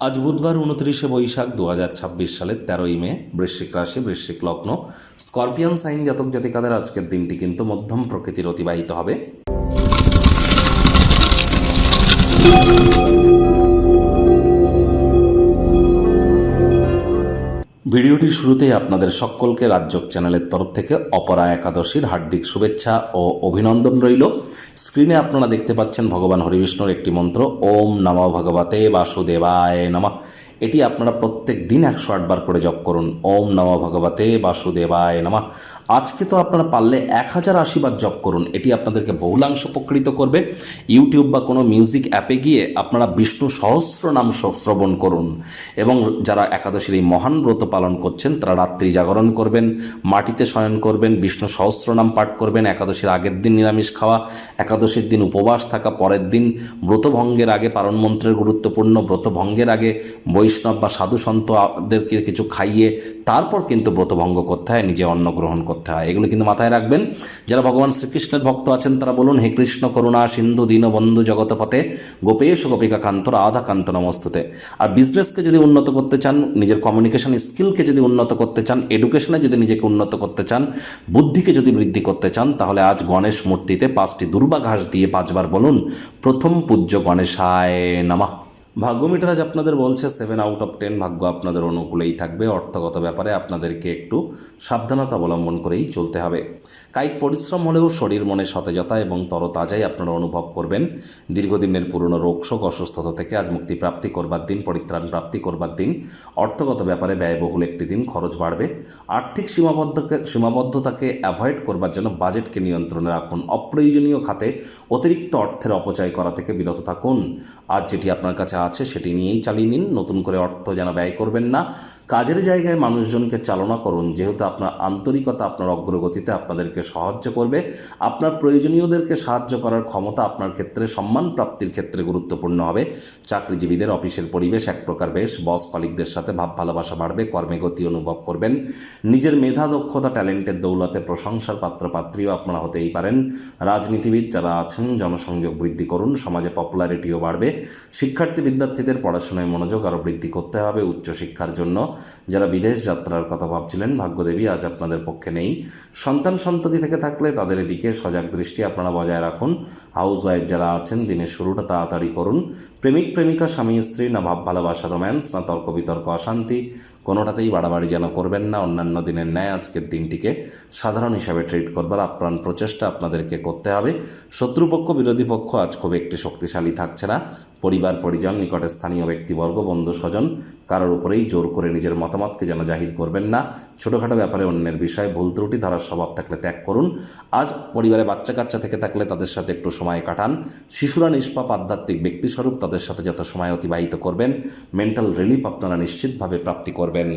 আজ বুধবার 29শে বৈশাখ 2026 সালের 13ই মে। বৃশ্চিক রাশি, বৃশ্চিক লগ্ন, স্করপিয়ান সাইন জাতক জাতিকাদের আজকের দিনটি কিন্তু মধ্যম প্রকৃতির অতিবাহিত হবে। ভিডিওটির শুরুতেই আপনাদের সকলকে রাজযোগ চ্যানেলের তরফ থেকে অপরা একাদশীর হার্দিক শুভেচ্ছা ও অভিনন্দন রইল। স্ক্রিনে আপনারা দেখতে পাচ্ছেন ভগবান হরিবিষ্ণুর একটি মন্ত্র, ওম নমঃ ভগবতে বাসুদেবায় নমঃ। এটি আপনারা প্রত্যেক দিন 108 বার করে জপ করুন, ওম নমঃ ভগবতে বাসুদেবায় নমঃ। আজকে তো আপনারা পারলে 1080 বার জপ করুন, এটি আপনাদেরকে বহুলাংশ উপকৃত করবে। ইউটিউব বা কোনো মিউজিক অ্যাপে গিয়ে আপনারা বিষ্ণু সহস্র নাম শ্রবণ করুন, এবং যারা একাদশীর এই মহান ব্রত পালন করছেন তারা রাত্রি জাগরণ করবেন, মাটিতে শয়ন করবেন, বিষ্ণু সহস্র নাম পাঠ করবেন। একাদশীর আগের দিন নিরামিষ খাওয়া, একাদশীর দিন উপবাস থাকা, পরের দিন ব্রতভঙ্গের আগে পারণ মন্ত্রের গুরুত্বপূর্ণ, ব্রতভঙ্গের আগে বৈষ্ণব বা সাধু সন্তদেরকে কিছু খাইয়ে তারপর কিন্তু ব্রতভঙ্গ করতে হয়, নিজে অন্ন গ্রহণ করতে হয়। এগুলো কিন্তু মাথায় রাখবেন। যারা ভগবান শ্রীকৃষ্ণের ভক্ত আছেন তারা বলুন, হে কৃষ্ণ করুণা সিন্ধু দীনবন্ধু জগতপতে গোপেশ গোপিকা কান্ত রাধা কান্ত নমস্তুতে। আর বিজনেসকে যদি উন্নত করতে চান, নিজের কমিউনিকেশন স্কিলকে যদি উন্নত করতে চান, এডুকেশনে যদি নিজেকে উন্নত করতে চান, বুদ্ধিকে যদি বৃদ্ধি করতে চান, তাহলে আজ গণেশ মূর্তিতে 5টি দুর্বা ঘাস দিয়ে 5 বার বলুন, প্রথম পূজ্য গণেশায় নমঃ। ভাগ্য মিটার আজ আপনাদের বলছে 7 আউট অফ 10 ভাগ্য আপনাদের অনুকূলেই থাকবে। অর্থগত ব্যাপারে আপনাদেরকে একটু সাবধানতা অবলম্বন করেই চলতে হবে। কায়িক পরিশ্রম হলেও শরীর মনে সতেজতা এবং তরতাজাই আপনারা অনুভব করবেন। দীর্ঘদিনের পুরনো রোগশোক অসুস্থতা থেকে আজ মুক্তি প্রাপ্তি করবার দিন, পরিত্রাণ প্রাপ্তি করবার দিন। অর্থগত ব্যাপারে ব্যয়বহুল একটি দিন, খরচ বাড়বে। আর্থিক সীমাবদ্ধতাকে অ্যাভয়েড করবার জন্য বাজেটকে নিয়ন্ত্রণে রাখুন। অপ্রয়োজনীয় খাতে অতিরিক্ত অর্থের অপচয় করা থেকে বিরত থাকুন। আজ যেটি আপনার কাছে আছে সেটি নিয়েই চালিয়ে নিন, নতুন করে অর্থ যেন ব্যয় করবেন না। কাজের জায়গায় মানুষজনকে চালনা করুন, যেহেতু আপনার আন্তরিকতা আপনার অগ্রগতিতে আপনাদেরকে সাহায্য করবে। আপনার প্রয়োজনীয়দেরকে সাহায্য করার ক্ষমতা আপনার ক্ষেত্রে সম্মান প্রাপ্তির ক্ষেত্রে গুরুত্বপূর্ণ হবে। চাকরিজীবীদের অফিসের পরিবেশ এক প্রকার বেশ, বস কলিগদের সাথে ভাব ভালোবাসা বাড়বে, কর্মে গতি অনুভব করবেন। নিজের মেধা দক্ষতা ট্যালেন্টের দৌলতে প্রশংসার পাত্রপাত্রীও আপনারা হতেই পারেন। রাজনীতিবিদ যারা আছেন জনসংযোগ বৃদ্ধি করুন, সমাজে পপুলারিটিও বাড়বে। শিক্ষার্থী বিদ্যার্থীদের পড়াশোনায় মনোযোগ আরও বৃদ্ধি করতে হবে উচ্চশিক্ষার জন্য। যারা বিদেশ যাত্রার কথা ভাবছিলেন, ভাগ্যদেবী আজ আপনাদের পক্ষে নেই। সন্তান সন্ততি থেকে থাকলে তাদের এদিকে সজাগ দৃষ্টি আপনারা বজায় রাখুন। হাউস ওয়াইফ যারা আছেন দিনের শুরুটা তাড়াতাড়ি করুন। প্রেমিক প্রেমিকা স্বামী স্ত্রী না ভাব ভালোবাসা রোম্যান্স না তর্ক বিতর্ক অশান্তি, কোনোটাতেই বাড়াবাড়ি যেন করবেন না। অন্যান্য দিনের ন্যায় আজকের দিনটিকে সাধারণ হিসাবে ট্রিট করবার আপ্রাণ প্রচেষ্টা আপনাদেরকে করতে হবে। শত্রুপক্ষ বিরোধী পক্ষ আজ খুব একটি শক্তিশালী থাকছে না। পরিবার পরিজন, নিকটে স্থানীয় ব্যক্তিবর্গ, বন্ধু স্বজন কারোর উপরেই জোর করে নিজের মতামতকে যেন জাহির করবেন না। ছোটোখাটো ব্যাপারে অন্যের বিষয়ে ভুল ত্রুটি ধরার স্বভাব থাকলে ত্যাগ করুন। আজ পরিবারে বাচ্চা কাচ্চা থেকে থাকলে তাদের সাথে একটু সময় কাটান। শিশুরা নিষ্পাপ আধ্যাত্মিক ব্যক্তিস্বরূপ, তাদের সাথে যত সময় অতিবাহিত করবেন মেন্টাল রিলিফ আপনারা নিশ্চিতভাবে প্রাপ্তি করবেন।